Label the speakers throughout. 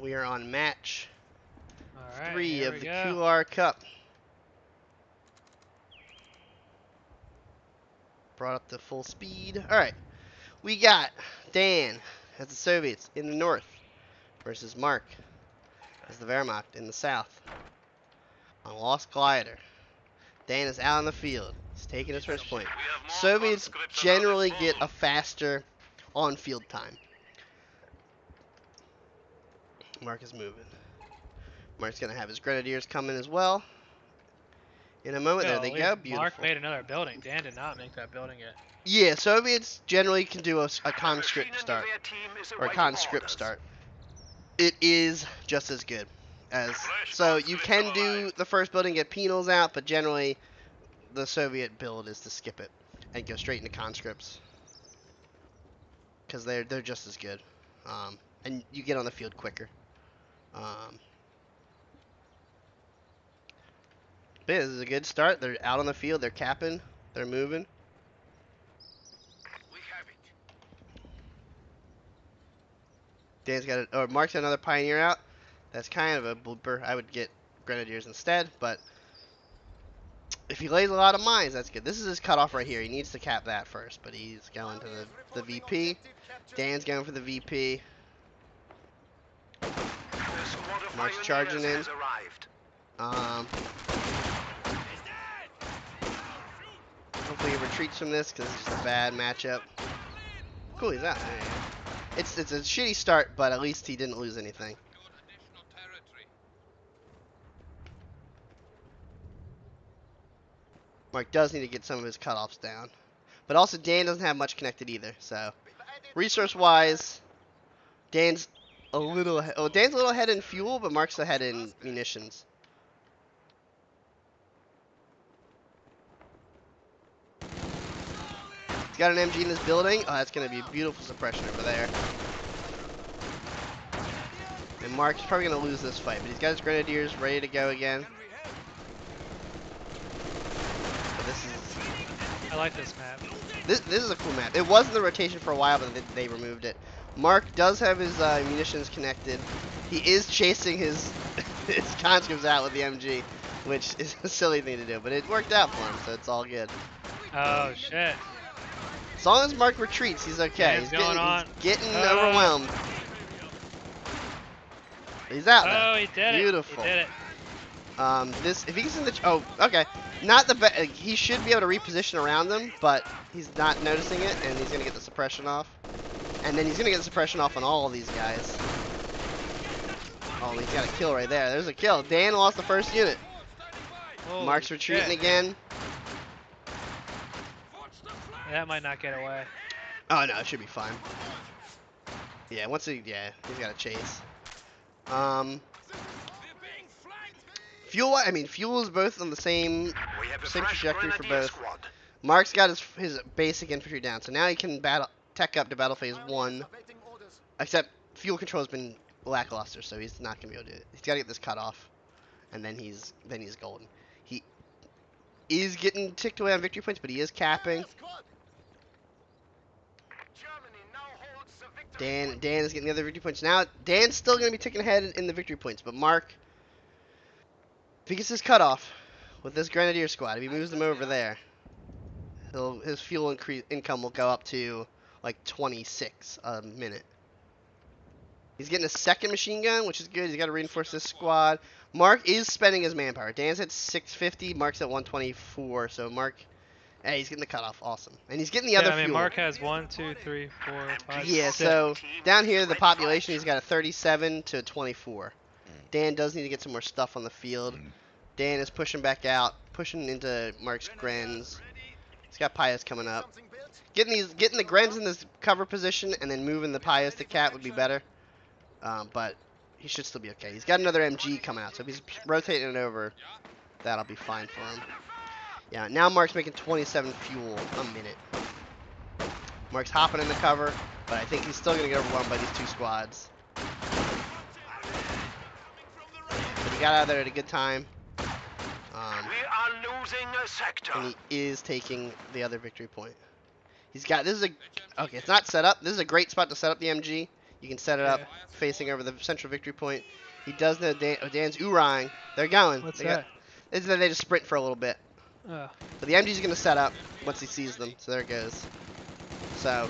Speaker 1: We are on match
Speaker 2: All right,
Speaker 1: 3
Speaker 2: here
Speaker 1: of
Speaker 2: we
Speaker 1: the
Speaker 2: go.
Speaker 1: Cular Cup. Brought up to full speed. Alright, we got Dan as the Soviets in the north versus Mark as the Wehrmacht in the south. On Lost Glider. Dan is out on the field. He's taking his first point. Soviets generally get a faster on-field time. Mark is moving. Mark's going to have his Grenadiers coming as well. In a moment, there they
Speaker 2: Golly,
Speaker 1: go.
Speaker 2: Mark
Speaker 1: Beautiful.
Speaker 2: made another building. Dan did not make that building yet.
Speaker 1: Yeah, Soviets generally can do a conscript start. Or a conscript start. It is just as good as... So you can do the first building, get penals out, but generally the Soviet build is to skip it and go straight into conscripts. Because they're just as good. And you get on the field quicker. But yeah, this is a good start. They're out on the field. They're capping. They're moving. Dan's got or Mark's got another Pioneer out. That's kind of a blooper. I would get Grenadiers instead, but if he lays a lot of mines, that's good. This is his cutoff right here. He needs to cap that first, but he's going to the VP. Dan's going for the VP. Mark's charging in. Hopefully he retreats from this because it's just a bad matchup. Cool, he's out. There you go. It's a shitty start, but at least he didn't lose anything. Mark does need to get some of his cutoffs down. But also, Dan doesn't have much connected either. So, resource-wise, Dan's a little ahead in fuel, but Mark's ahead in munitions. He's got an MG in this building. Oh, that's going to be a beautiful suppression over there. And Mark's probably going to lose this fight, but he's got his Grenadiers ready to go again. But this is...
Speaker 2: I like this map.
Speaker 1: This is a cool map. It was in the rotation for a while, but they removed it. Mark does have his munitions connected. He is chasing his his conscripts out with the MG, which is a silly thing to do, but it worked out for him, so it's all good.
Speaker 2: Oh, shit.
Speaker 1: As long as Mark retreats, he's okay. He's getting overwhelmed. He's out though.
Speaker 2: Oh, he did
Speaker 1: Beautiful.
Speaker 2: it. He did it.
Speaker 1: This if he's in the okay. Not the best. He should be able to reposition around them, but he's not noticing it, and he's gonna get the suppression off. And then he's gonna get the suppression off on all of these guys. Oh, he's got a kill right there. There's a kill. Dan lost the first unit.
Speaker 2: Holy
Speaker 1: Mark's retreating
Speaker 2: shit.
Speaker 1: again.
Speaker 2: That might not get away.
Speaker 1: Oh no, it should be fine. Yeah, he's got to chase. Fuel is both on the same trajectory for both. Mark's got his basic infantry down, so now he can tech up to battle phase 1. Except fuel control has been lackluster, so he's not gonna be able to do it. He's got to get this cut off, and then he's golden. He is getting ticked away on victory points, but he is capping. Dan is getting the other victory points. Now, Dan's still going to be ticking ahead in the victory points, but Mark, if he gets his cutoff with this Grenadier squad, if he moves them over there, his fuel income will go up to like 26 a minute. He's getting a second machine gun, which is good. He's got to reinforce this squad. Mark is spending his manpower. Dan's at 650, Mark's at 124, so Mark... Hey, he's getting the cutoff. Awesome. And he's getting the other fuel.
Speaker 2: Mark has 1, 2, 3, 4, 5,
Speaker 1: Yeah,
Speaker 2: 6.
Speaker 1: so down here, the population, he's got a 37 to 24. Dan does need to get some more stuff on the field. Dan is pushing back out, pushing into Mark's Grens. He's got Pius coming up. Getting the Grens in this cover position and then moving the Pius to Cat would be better. But he should still be okay. He's got another MG coming out, so if he's rotating it over, that'll be fine for him. Yeah, now Mark's making 27 fuel a minute. Mark's hopping in the cover, but I think he's still going to get overwhelmed by these two squads. But he got out of there at a good time.
Speaker 3: We are losing a sector.
Speaker 1: And he is taking the other victory point. Okay, it's not set up. This is a great spot to set up the MG. You can set it up
Speaker 2: Yeah.
Speaker 1: facing over the central victory point. He does know Dan's oorang. They're going.
Speaker 2: What's
Speaker 1: They
Speaker 2: that?
Speaker 1: It's that they just sprint for a little bit.
Speaker 2: Oh.
Speaker 1: But the MG's going to set up once he sees them. So there it goes. So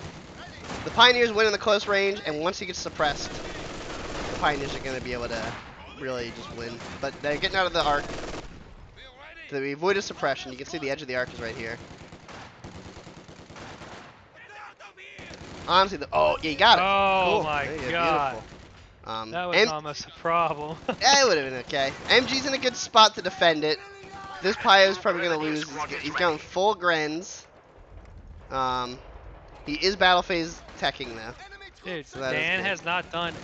Speaker 1: the Pioneers win in the close range, and once he gets suppressed, the Pioneers are going to be able to really just win. But they're getting out of the arc. They avoided suppression. You can see the edge of the arc is right here. Honestly, oh, yeah, you got it.
Speaker 2: Oh
Speaker 1: Cool.
Speaker 2: my
Speaker 1: There you go.
Speaker 2: god.
Speaker 1: Beautiful.
Speaker 2: That was almost a problem.
Speaker 1: Yeah, it would have been okay. MG's in a good spot to defend it. This Pio is probably going to lose. He's going full Grens. He is battle phase teching though.
Speaker 2: Dude,
Speaker 1: So that is
Speaker 2: Dan
Speaker 1: good.
Speaker 2: has not done.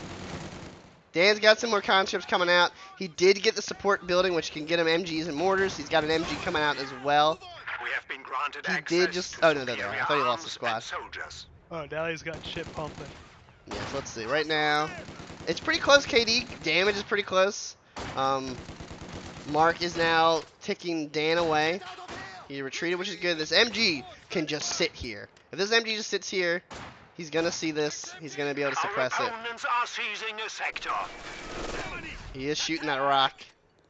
Speaker 1: Dan's got some more conscripts coming out. He did get the support building, which can get him MGs and mortars. He's got an MG coming out as well.
Speaker 3: We have been granted
Speaker 1: He
Speaker 3: access
Speaker 1: did just.
Speaker 3: to
Speaker 1: Oh no, there they are. I thought he lost the
Speaker 3: superior
Speaker 1: squad.
Speaker 3: arms and soldiers.
Speaker 2: Oh, now he's got shit pumping.
Speaker 1: Yeah, so let's see. Right now, it's pretty close. KD damage is pretty close. Mark is now ticking Dan away. He retreated, which is good. This MG can just sit here. If this MG just sits here, he's gonna see this. He's gonna be able to suppress
Speaker 3: Our
Speaker 1: it.
Speaker 3: opponents are seizing a sector.
Speaker 1: He is shooting that rock,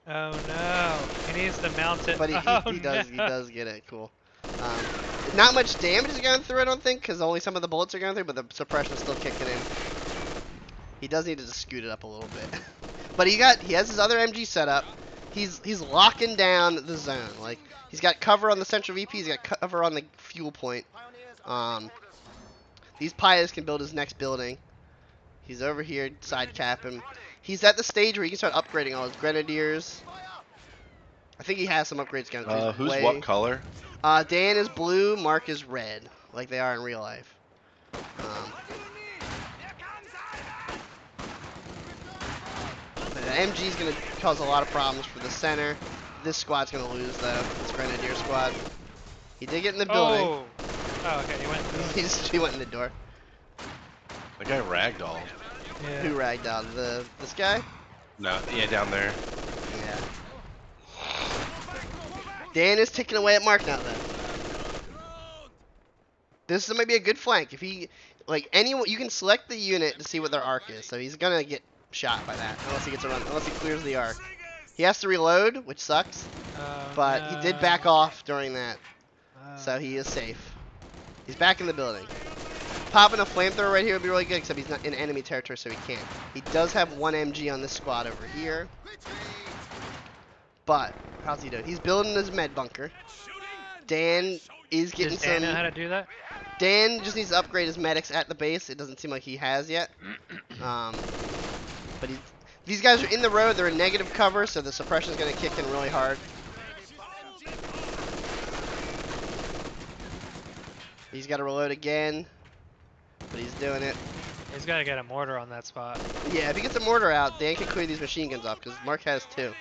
Speaker 2: Oh no. He needs to mount it.
Speaker 1: but he
Speaker 2: Oh,
Speaker 1: does
Speaker 2: no.
Speaker 1: he does get it. Cool. Not much damage is going through, I don't think, because only some of the bullets are going through, but the suppression is still kicking in. He does need to just scoot it up a little bit. But he has his other MG set up. He's locking down the zone. Like, he's got cover on the central VP, he's got cover on the fuel point. These Pios can build his next building. He's over here, side capping. He's at the stage where he can start upgrading all his grenadiers. I think he has some upgrades going.
Speaker 4: Who's what color?
Speaker 1: Dan is blue, Mark is red, like they are in real life. The MG is going to cause a lot of problems for the center. This squad's going to lose, though. This Grenadier squad. He did get in the building.
Speaker 2: Oh. Oh, okay. He went.
Speaker 1: He went in the door.
Speaker 4: The guy ragdolled.
Speaker 2: Yeah.
Speaker 1: Who ragdolled? This guy?
Speaker 4: No, yeah, down there.
Speaker 1: Yeah. Dan is ticking away at Mark now, though. This might be a good flank. If he, like, anyone, you can select the unit to see what their arc is. So he's gonna get shot by that unless he gets around, unless he clears the arc. He has to reload, which sucks. But he did back off during that, so he is safe. He's back in the building. Popping a flamethrower right here would be really good, except he's not in enemy territory, so he can't. He does have one MG on this squad over here. But how's he doing? He's building his med bunker. Dan is getting
Speaker 2: Does Dan
Speaker 1: some.
Speaker 2: know how to do that?
Speaker 1: Dan just needs to upgrade his medics at the base. It doesn't seem like he has yet. But these guys are in the road. They're in negative cover, so the suppression is going to kick in really hard. He's got to reload again, but he's doing it.
Speaker 2: He's got to get a mortar on that spot.
Speaker 1: Yeah, if he gets a mortar out, Dan can clear these machine guns off, because Mark has two.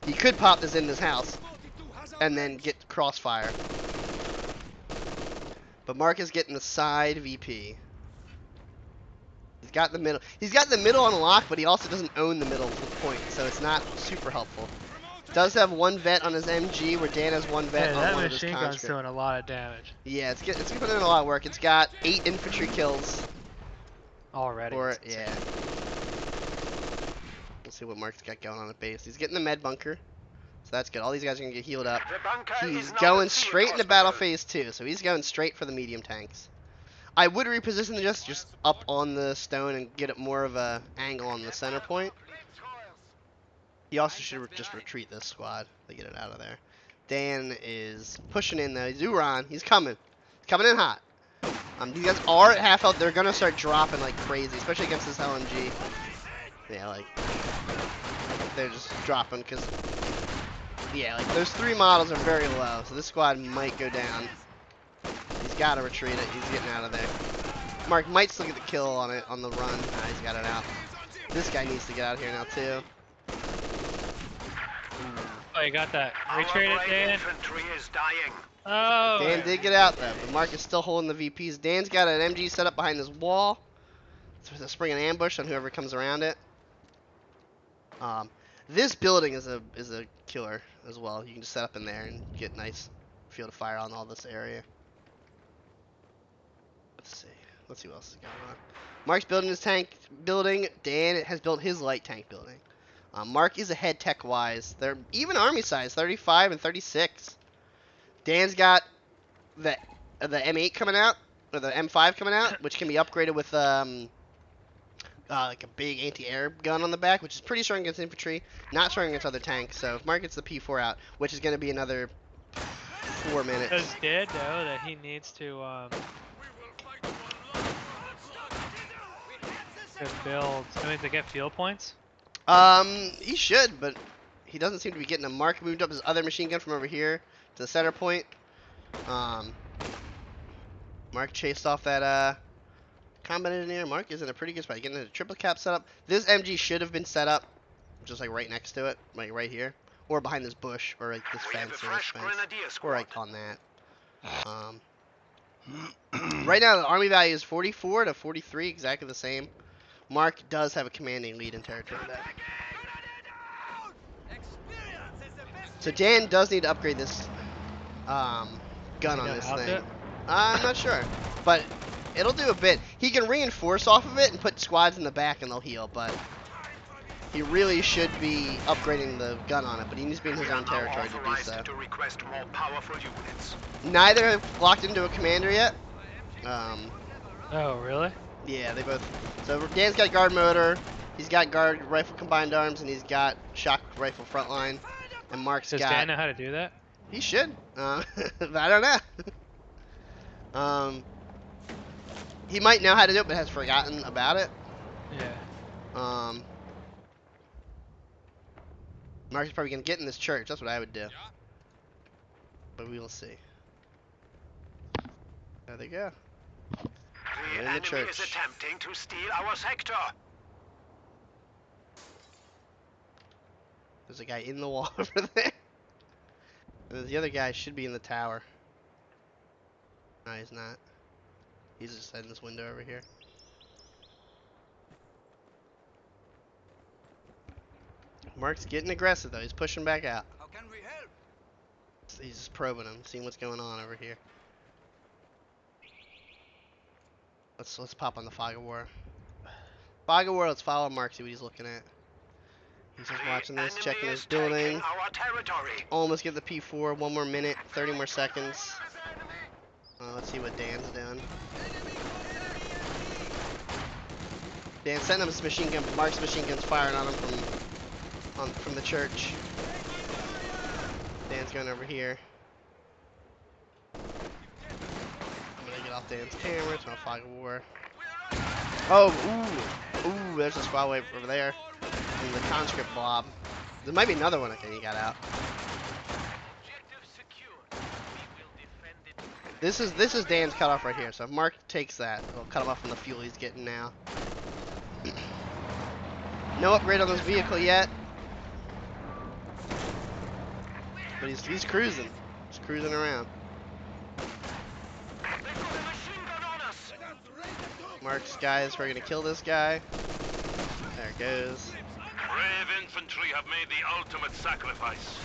Speaker 1: He could pop this in his house and then get crossfire. But Mark is getting the side VP. He's got the middle. He's got the middle on lock, but he also doesn't own the middle point, so it's not super helpful. Does have one vet on his MG, where Dan has one vet
Speaker 2: Yeah,
Speaker 1: on
Speaker 2: that
Speaker 1: one of his
Speaker 2: machine gun's
Speaker 1: conscript.
Speaker 2: doing a lot of damage
Speaker 1: Yeah, it's putting in a lot of work. It's got 8 infantry kills.
Speaker 2: already.
Speaker 1: Or yeah. Let's see what Mark's got going on at base. He's getting the med bunker, so that's good. All these guys are gonna get healed up.
Speaker 3: The bunker
Speaker 1: He's
Speaker 3: is now
Speaker 1: going
Speaker 3: the field
Speaker 1: straight into battle
Speaker 3: hospital.
Speaker 1: phase 2, so he's going straight for the medium tanks. I would reposition the just up on the stone and get it more of a angle on the center point. He also should just retreat this squad to get it out of there. Dan is pushing in though. He's Uran. He's coming. He's coming in hot. These guys are at half health. They're gonna start dropping like crazy, especially against this LMG. Yeah, like they're just dropping because yeah, like those 3 models are very low, so this squad might go down. He's got to retreat it. He's getting out of there. Mark might still get the kill on it on the run. Nah, he's got it out. This guy needs to get out of here now too.
Speaker 2: Oh, you got that.
Speaker 3: Our
Speaker 2: Retreat it,
Speaker 3: brave
Speaker 2: Dan.
Speaker 3: infantry is dying.
Speaker 2: Oh.
Speaker 1: Dan did get out though, but Mark is still holding the VPs. Dan's got an MG set up behind this wall. So to spring an ambush on whoever comes around it. This building is a killer as well. You can just set up in there and get nice field of fire on all this area. Let's see. Let's see what else is going on. Mark's building his tank building. Dan has built his light tank building. Mark is ahead tech-wise. They're even army size, 35 and 36. Dan's got the M8 coming out, or the M5 coming out, which can be upgraded with like a big anti-air gun on the back, which is pretty strong against infantry, not strong against other tanks. So if Mark gets the P4 out, which is going to be another 4 minutes.
Speaker 2: Does Dan know that he needs to build? I mean, to get field points.
Speaker 1: He should, but he doesn't seem to be getting them. Mark moved up his other machine gun from over here to the center point. Mark chased off that combat engineer. Mark is in a pretty good spot. Getting a triple cap setup. This MG should have been set up just like right next to it, like right here, or behind this bush, or like this fence, or this fence, or like on that. Right now the army value is 44 to 43, exactly the same. Mark does have a commanding lead in territory though. So Dan does need to upgrade this gun on this thing. I'm not sure, but it'll do a bit. He can reinforce off of it and put squads in the back and they'll heal, but he really should be upgrading the gun on it, but he needs to be in his own territory to do so. Neither have locked into a commander yet.
Speaker 2: Oh, really?
Speaker 1: Yeah, they both. So Dan's got guard motor, he's got guard rifle combined arms, and he's got shock rifle frontline. And Mark's
Speaker 2: Does
Speaker 1: got.
Speaker 2: Dan know how to do that?
Speaker 1: He should. I don't know. He might know how to do it, but has forgotten about it.
Speaker 2: Yeah.
Speaker 1: Mark's probably gonna get in this church. That's what I would do. But we will see. There they go.
Speaker 3: The
Speaker 1: in the
Speaker 3: enemy
Speaker 1: church.
Speaker 3: is attempting to steal our sector.
Speaker 1: There's a guy in the wall over there. And the other guy should be in the tower. No, he's not. He's just in this window over here. Mark's getting aggressive though. He's pushing back out.
Speaker 5: How can we help?
Speaker 1: He's just probing him, seeing what's going on over here. Let's pop on the fog of war. Fog of war. Let's follow Mark. See what he's looking at. He's just watching this, checking his building. Almost get the P4. 1 more minute. 30 more seconds. Let's see what Dan's doing. Dan's sending him his machine gun, but Mark's machine gun's firing on him from the church. Dan's going over here. I'm gonna get off Dan's camera. It's not fog of war. Oh, ooh, there's a squad wave over there. And the conscript blob. There might be another one. Okay, he got out. This is Dan's cutoff right here. So if Mark takes that, it'll cut him off from the fuel he's getting now. No upgrade on this vehicle yet. But he's cruising. He's cruising around. Mark's guys are gonna kill this guy. There it goes.
Speaker 3: Brave infantry have made the ultimate sacrifice.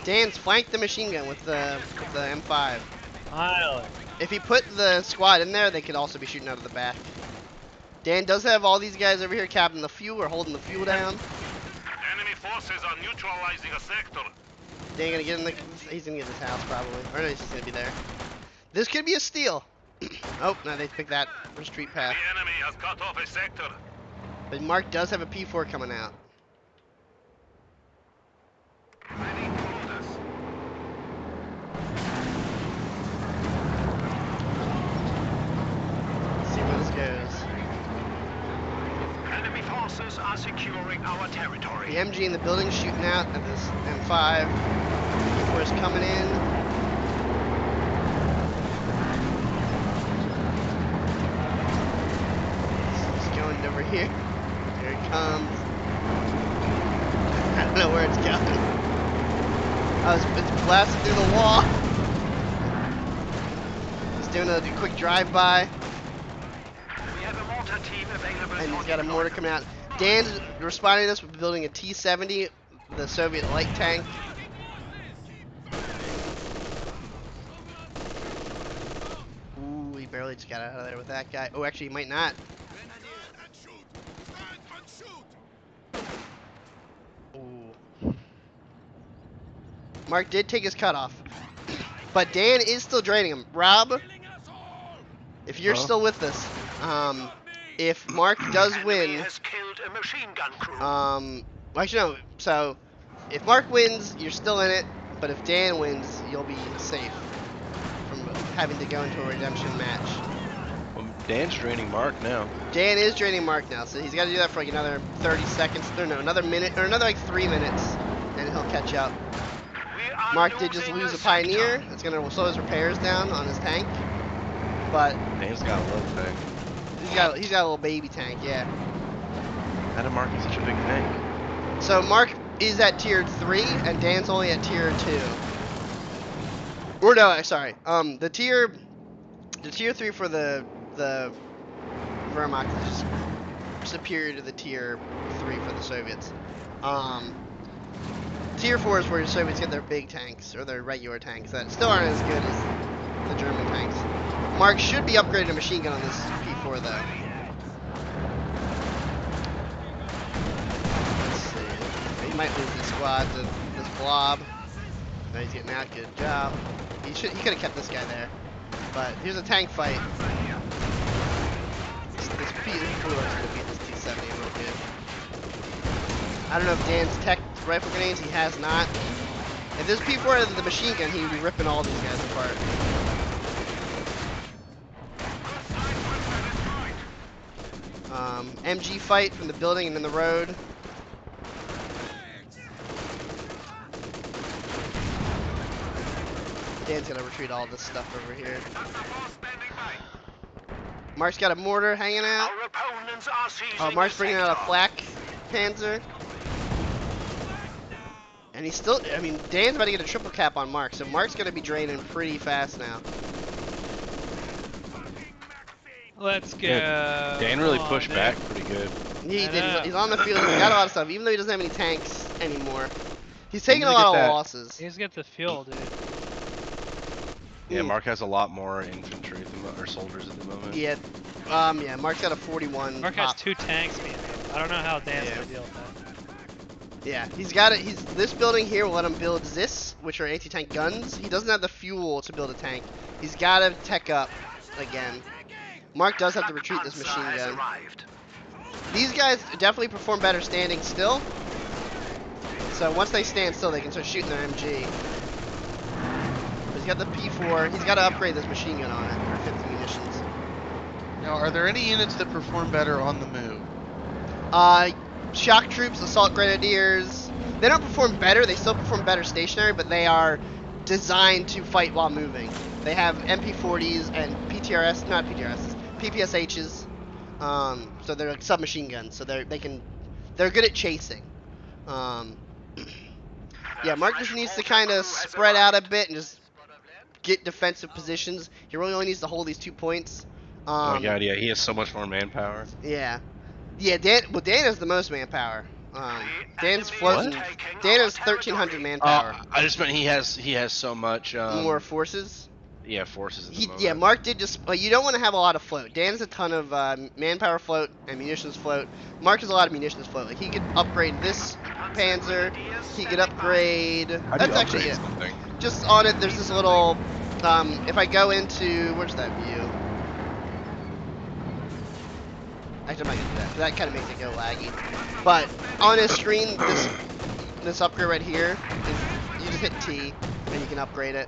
Speaker 1: Dan's flanked the machine gun with the M5.
Speaker 2: Finally.
Speaker 1: If he put the squad in there, they could also be shooting out of the back. Dan does have all these guys over here capping the fuel or holding the fuel down.
Speaker 3: Enemy forces are neutralizing a sector.
Speaker 1: Dan gonna get in the. He's gonna get this house probably, or no, he's just gonna be there. This could be a steal. Oh, no, they picked that retreat path.
Speaker 3: The enemy has cut off a sector.
Speaker 1: But Mark does have a P4 coming out. Let's see where this goes.
Speaker 3: Enemy forces are securing our territory.
Speaker 1: The MG in the building shooting out at this M5. P4 is coming in. He's going over here. Here it comes. I don't know where it's going. Oh, it's blasting through the wall. He's doing a quick drive-by.
Speaker 3: We have a mortar team available.
Speaker 1: And he's got a mortar coming out. Dan's responding to this with building a T-70, the Soviet light tank. Ooh, he barely just got out of there with that guy. Oh, actually, he might not. Mark did take his cutoff. But Dan is still draining him. Rob, if you're still with us, if Mark does win, actually no, so if Mark wins, you're still in it, but if Dan wins, you'll be safe from having to go into a redemption match.
Speaker 4: Well, Dan's draining Mark now.
Speaker 1: Dan is draining Mark now, so he's got to do that for like another 30 seconds, no, another minute, or another like 3 minutes, and he'll catch up. Mark did just lose a Pioneer. It's going to slow his repairs down on his tank, but
Speaker 4: Dan's got a little tank.
Speaker 1: he's got a little baby tank, yeah.
Speaker 4: How did Mark get such a big tank?
Speaker 1: So Mark is at tier 3, and Dan's only at tier 2. Or no, sorry. The tier 3 for the Wehrmacht is just superior to the tier 3 for the Soviets. Tier 4 is where the Soviets get their big tanks, or their regular tanks, that still aren't as good as the German tanks. Mark should be upgraded to machine gun on this P4 though. Let's see. He might lose his squad to this blob. No, he's getting out. Good job. He could have kept this guy there. But here's a tank fight. This P4 is gonna beat this T70 real good. I don't know if Dan's tech rifle grenades, he has not. If this P4 had the machine gun, he would be ripping all these guys apart. MG fight from the building and in the road. Dan's gonna retreat all this stuff over here. Mark's got a mortar hanging out. Oh, Mark's bringing out a flak panzer. And he's still, I mean, Dan's about to get a triple cap on Mark, so Mark's going to be draining pretty fast now.
Speaker 2: Let's go.
Speaker 4: Yeah, Dan really pushed back pretty good.
Speaker 1: He did. He's on the field. He's got a lot of stuff, even though he doesn't have any tanks anymore. He's taking a lot of losses.
Speaker 2: He's got the fuel, dude.
Speaker 4: Yeah, Mark has a lot more infantry or soldiers at the moment.
Speaker 1: Yeah. Yeah, Mark's got a 41.
Speaker 2: Mark has 2 tanks being built. I don't know how Dan's gonna deal with that.
Speaker 1: Yeah, he's got it. This building here will let him build ZIS, which are anti-tank guns. He doesn't have the fuel to build a tank. He's got to tech up again. Mark does have to retreat this machine gun. These guys definitely perform better standing still. So once they stand still, they can start shooting their MG. But he's got the P4. He's got to upgrade this machine gun on it for 50 munitions.
Speaker 5: Now, are there any units that perform better on the move?
Speaker 1: Shock troops, assault grenadiers, they don't perform better, they still perform better stationary, but they are designed to fight while moving. They have MP40s and PTRS, not PTRS, PPSHs, so they're like submachine guns, so they're good at chasing. Yeah, Mark just needs to kind of spread out a bit and just get defensive positions. He really only needs to hold these 2 points.
Speaker 4: Oh my god, yeah, he has so much more manpower.
Speaker 1: Yeah. Yeah, Dan has the most manpower. Dan's floating. Dan has 1,300 manpower.
Speaker 4: I just meant he has so much
Speaker 1: more forces.
Speaker 4: Yeah, forces.
Speaker 1: Yeah, Mark did just. You don't want to have a lot of float. Dan has a ton of manpower float and munitions float. Mark has a lot of munitions float. Like he could upgrade this Panzer. He could upgrade. That's actually it. Just on it, there's this little. If I go into where's that view? Actually, I'm not gonna do that. That kind of makes it go laggy. But on his screen, this upgrade right here, you just hit T and you can upgrade it.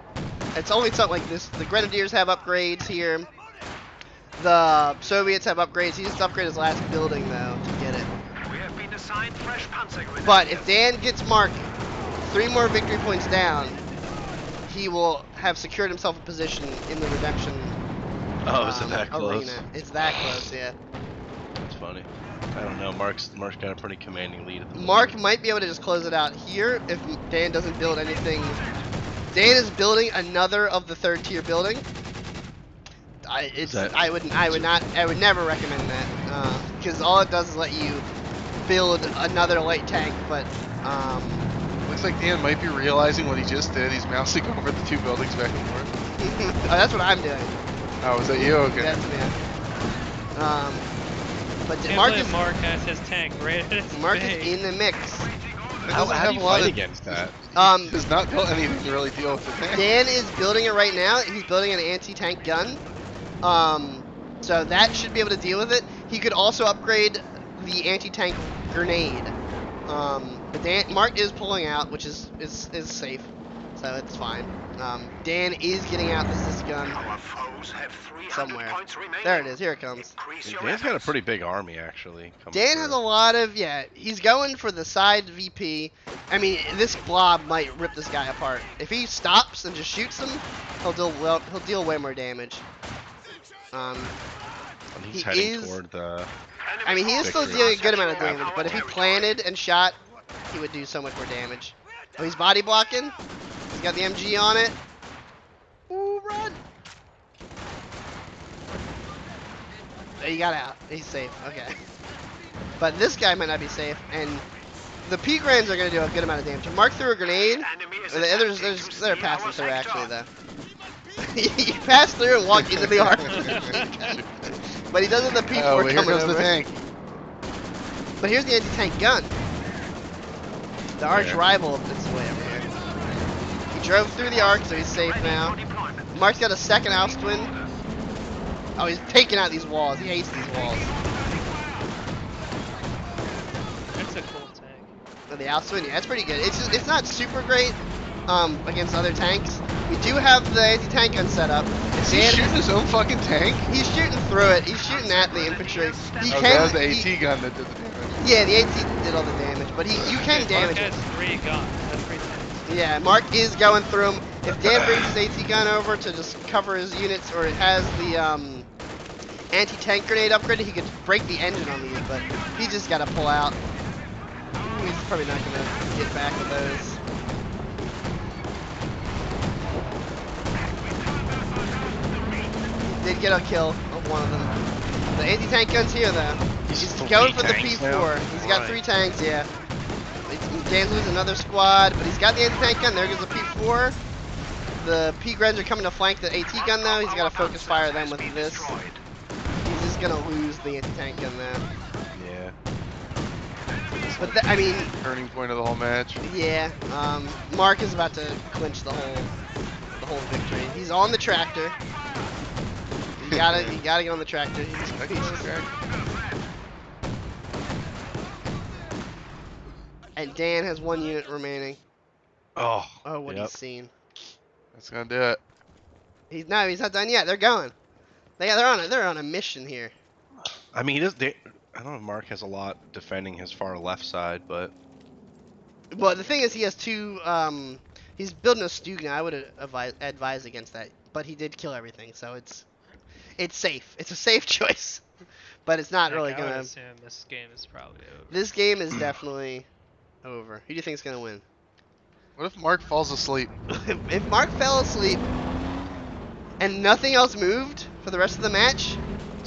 Speaker 1: It's only something like this. The Grenadiers have upgrades here. The Soviets have upgrades. He just upgraded his last building though to get it.
Speaker 3: We have been assigned fresh panzer grenadiers.
Speaker 1: But if Dan gets Mark 3 more victory points down, he will have secured himself a position in the redemption.
Speaker 4: Oh, is it that close?
Speaker 1: Arena. It's that close, yeah.
Speaker 4: That's funny. I don't know. Mark's got a pretty commanding lead at the moment.
Speaker 1: Mark might be able to just close it out here if Dan doesn't build anything. Dan is building another of the 3rd tier building. I would never recommend that because all it does is let you build another light tank. But
Speaker 5: looks like Dan might be realizing what he just did. He's mousing over the 2 buildings back and forth.
Speaker 1: Oh, that's what I'm doing.
Speaker 5: Oh, was that you? Okay.
Speaker 1: That's me. But
Speaker 2: Mark has his tank right at its
Speaker 1: Mark
Speaker 2: base.
Speaker 1: is in the mix.
Speaker 4: How
Speaker 5: doesn't
Speaker 4: do
Speaker 5: have
Speaker 4: you
Speaker 5: a lot
Speaker 4: fight
Speaker 5: of.
Speaker 4: against that?
Speaker 5: He does not build anything to really deal with the tank.
Speaker 1: Dan is building it right now. He's building an anti-tank gun. So that should be able to deal with it. He could also upgrade the anti-tank grenade. But Mark is pulling out, which is safe, so it's fine. Dan is getting out this gun
Speaker 3: Our foes have 300
Speaker 1: somewhere.
Speaker 3: points remaining.
Speaker 1: There it is. Here it comes.
Speaker 3: Increase your
Speaker 4: Dan's got a
Speaker 3: efforts.
Speaker 4: pretty big army actually. Coming
Speaker 1: Dan has
Speaker 4: through.
Speaker 1: a lot of, yeah, he's going for the side VP. I mean, this blob might rip this guy apart. If he stops and just shoots him, he'll deal way more damage.
Speaker 4: And he's
Speaker 1: He
Speaker 4: heading
Speaker 1: is-
Speaker 4: toward the.
Speaker 1: I mean, he is still
Speaker 4: Victory.
Speaker 1: dealing a good amount of damage, but if he planted and shot, he would do so much more damage. Oh, he's body blocking. He's got the MG on it. Ooh, run! He got out. He's safe. Okay. But this guy might not be safe, and the P-Grans are going to do a good amount of damage. Mark threw a grenade. They're passing through, actually, though. He passed through and walked into the arc. But he doesn't have the P4
Speaker 5: Oh, but here
Speaker 1: coming
Speaker 5: goes
Speaker 1: over.
Speaker 5: the tank.
Speaker 1: But here's the anti-tank gun. The arch rival of this way over here. He drove through the arc, so he's safe now. Mark's got a second oust twin. Oh, he's taking out these walls. He hates these walls.
Speaker 2: That's a cool tank.
Speaker 1: Oh, the oust twin, yeah, that's pretty good. It's not super great against other tanks. We do have the anti-tank gun set up.
Speaker 5: Is he shooting his own fucking tank?
Speaker 1: He's shooting through it. He's shooting at the infantry. He
Speaker 5: Oh,
Speaker 1: can.
Speaker 5: that was the
Speaker 1: he-
Speaker 5: AT gun that did the damage.
Speaker 1: Yeah, the AT did all the damage, but you can
Speaker 2: Mark
Speaker 1: damage
Speaker 2: has
Speaker 1: it.
Speaker 2: 3 guns. That's 3 tanks.
Speaker 1: Yeah, Mark is going through him. If Dan brings his AT gun over to just cover his units, or it has the anti-tank grenade upgraded, he could break the engine on these, but he's just got to pull out. He's probably not going to get back with those. Did get a kill of one of them. The anti-tank gun's here, though. He's going for the P4.
Speaker 4: Now?
Speaker 1: He's got 3 tanks, yeah. Dan's losing another squad, but he's got the anti-tank gun. There goes the P4. The P-Grens are coming to flank the AT gun now. He's got to focus fire them with this. He's just going to lose the anti-tank gun now.
Speaker 4: Yeah.
Speaker 1: But, I mean,
Speaker 5: Turning point of the whole match.
Speaker 1: yeah. Mark is about to clinch the whole victory. He's on the tractor. You gotta get on the tractor. And Dan has 1 unit remaining.
Speaker 4: Oh.
Speaker 1: Oh, what
Speaker 4: yep.
Speaker 1: he's seen.
Speaker 5: That's gonna do it.
Speaker 1: He's not done yet. They're going. They're on a mission here.
Speaker 4: I mean, I don't know if Mark has a lot defending his far left side, but
Speaker 1: Well, the thing is, he has 2. He's building a Stugna. I would advise against that, but he did kill everything, so it's safe. It's a safe choice, but it's not really
Speaker 2: I would
Speaker 1: gonna.
Speaker 2: assume this game is probably over.
Speaker 1: This game is definitely over. Who do you think's gonna win?
Speaker 5: What if Mark falls asleep?
Speaker 1: If Mark fell asleep and nothing else moved for the rest of the match,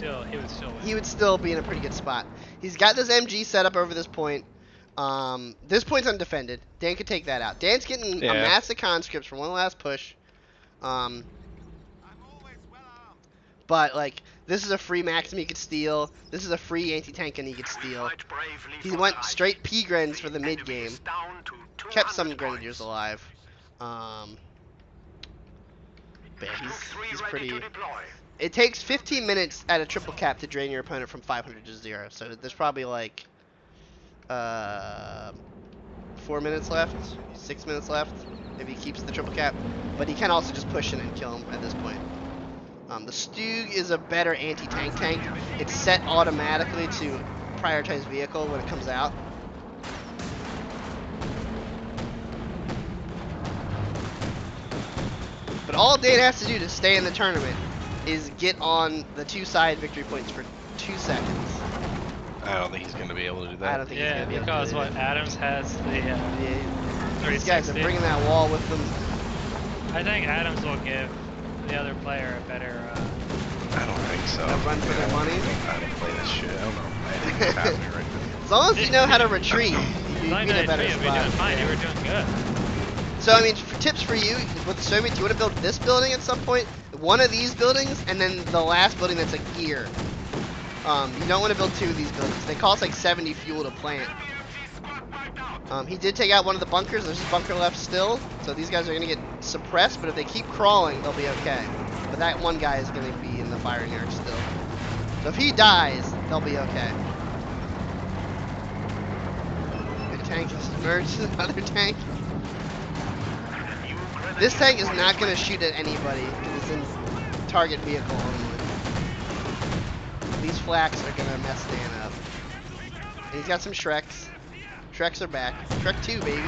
Speaker 2: He would still win.
Speaker 1: he would still be in a pretty good spot. He's got this MG set up over this point. This point's undefended. Dan could take that out. Dan's getting a massive conscripts for one last push. But like, this is a free Maxim he could steal. This is a free anti-tank gun he could steal. He went straight P-Grens for the mid game. Kept some Grenadiers alive. But he's pretty. It takes 15 minutes at a triple cap to drain your opponent from 500 to 0. So there's probably like 4 minutes left, 6 minutes left if he keeps the triple cap. But he can also just push in and kill him at this point. The Stug is a better anti-tank tank. It's set automatically to prioritize vehicle when it comes out. But all Dan has to do to stay in the tournament is get on the 2 side victory points for 2 seconds.
Speaker 4: I don't think he's going to be able to do that.
Speaker 1: I don't think he's
Speaker 2: Yeah,
Speaker 1: gonna be able
Speaker 2: because
Speaker 1: to do
Speaker 2: what
Speaker 1: it.
Speaker 2: Adams has the
Speaker 1: Yeah, these guys are
Speaker 2: 360.
Speaker 1: bringing that wall with them.
Speaker 2: I think Adams will give the other player a better.
Speaker 4: I don't think so.
Speaker 1: They'll run for their money.
Speaker 4: I don't play this shit. I don't know. I think it's happening right now.
Speaker 1: As long as you know how to retreat, you
Speaker 2: Line
Speaker 1: be in a better
Speaker 2: 93, you'll be doing
Speaker 1: spot.
Speaker 2: fine. You were doing good.
Speaker 1: So I mean, tips for you with the Soviets, you want to build this building at some point, one of these buildings, and then the last building that's a gear. You don't want to build 2 of these buildings. They cost like 70 fuel to plant. He did take out one of the bunkers. There's a bunker left still. So these guys are going to get suppressed, but if they keep crawling, they'll be okay. But that one guy is going to be in the firing arc still. So if he dies, they'll be okay. The tank is emerged. Another tank. This tank is not going to shoot at anybody because it's in target vehicle only. These flaks are going to mess Dan up. And he's got some Shreks. Shreks are back. Shrek 2, baby.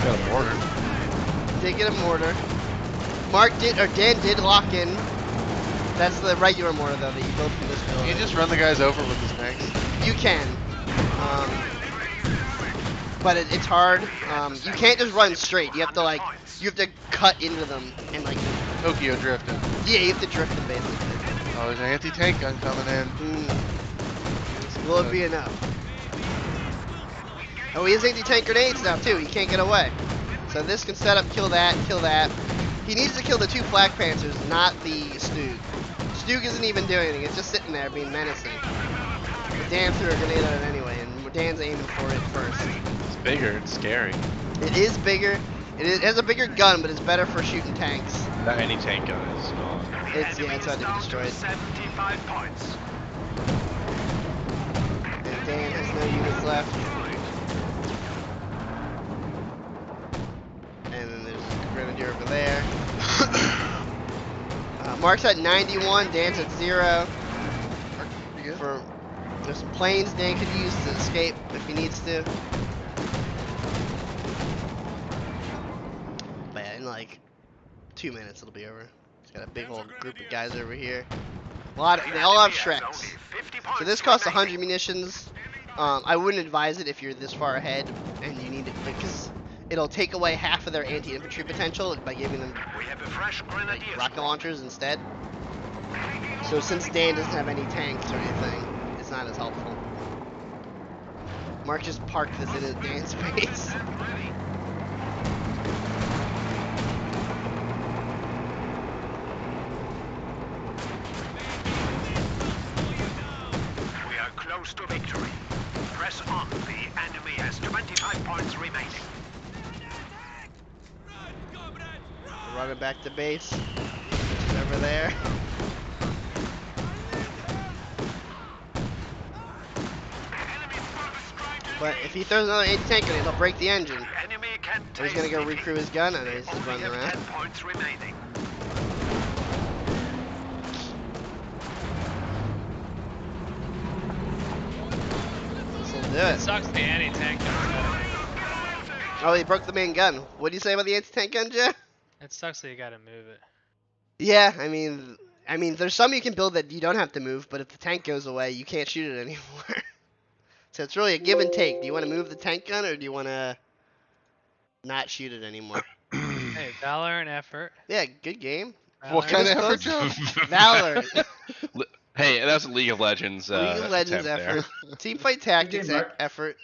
Speaker 4: Got a mortar.
Speaker 1: Did get a mortar. Dan did lock in. That's the regular mortar though that you build from this build.
Speaker 5: You just run the guys over with his tanks.
Speaker 1: You can. But it's hard. You can't just run straight. You have to cut into them and like.
Speaker 5: Tokyo drifting.
Speaker 1: Yeah, you have to drift them basically.
Speaker 5: Oh, there's an anti-tank gun coming in.
Speaker 1: Will it be enough? Oh, he has anti-tank grenades now too. He can't get away. So this can set up, kill that, kill that. He needs to kill the 2 Flak Panzers, not the Stug. Stug isn't even doing anything. It's just sitting there being menacing. But Dan threw a grenade at it anyway, and Dan's aiming for it first.
Speaker 4: It's bigger. It's scary.
Speaker 1: It is bigger. It has a bigger gun, but it's better for shooting tanks.
Speaker 4: Not any tank gun is.
Speaker 1: It's hard to be destroyed.
Speaker 3: 75 points.
Speaker 1: And Dan has no units left. And then there's a grenadier over there. Mark's at 91, Dan's at 0. There's some planes Dan could use to escape if he needs to. But yeah, in like 2 minutes it'll be over. He's got a big old group of guys over here. They all have Shreks. So this costs 100 munitions. I wouldn't advise it if you're this far ahead and you need it because it'll take away half of their anti-infantry potential by giving them like, rocket launchers instead. So since Dan doesn't have any tanks or anything, it's not as helpful. Mark just parked this in his Dan's base.
Speaker 3: Close to victory. Press on. The enemy has 25 points remaining.
Speaker 1: We're running back to base. It's over there. But if he throws another anti-tank grenade, he'll break the engine. So he's gonna go recrew his gun and he's just running around.
Speaker 3: 10 points remaining.
Speaker 1: Do it.
Speaker 2: It sucks the anti-tank gun.
Speaker 1: Oh, he broke the main gun. What do you say about the anti-tank gun, Jeff?
Speaker 2: It sucks that you gotta move it.
Speaker 1: Yeah, I mean, there's some you can build that you don't have to move, but if the tank goes away, you can't shoot it anymore. So it's really a give and take. Do you want to move the tank gun, or do you want to not shoot it anymore?
Speaker 2: Hey, valor and effort.
Speaker 1: Yeah, good game.
Speaker 2: Valor.
Speaker 5: What kind of effort, Joe?
Speaker 1: Valor.
Speaker 4: Hey, that's a League of Legends.
Speaker 1: League of Legends
Speaker 4: attempt there.
Speaker 1: effort. Teamfight tactics
Speaker 6: Mark.
Speaker 1: effort.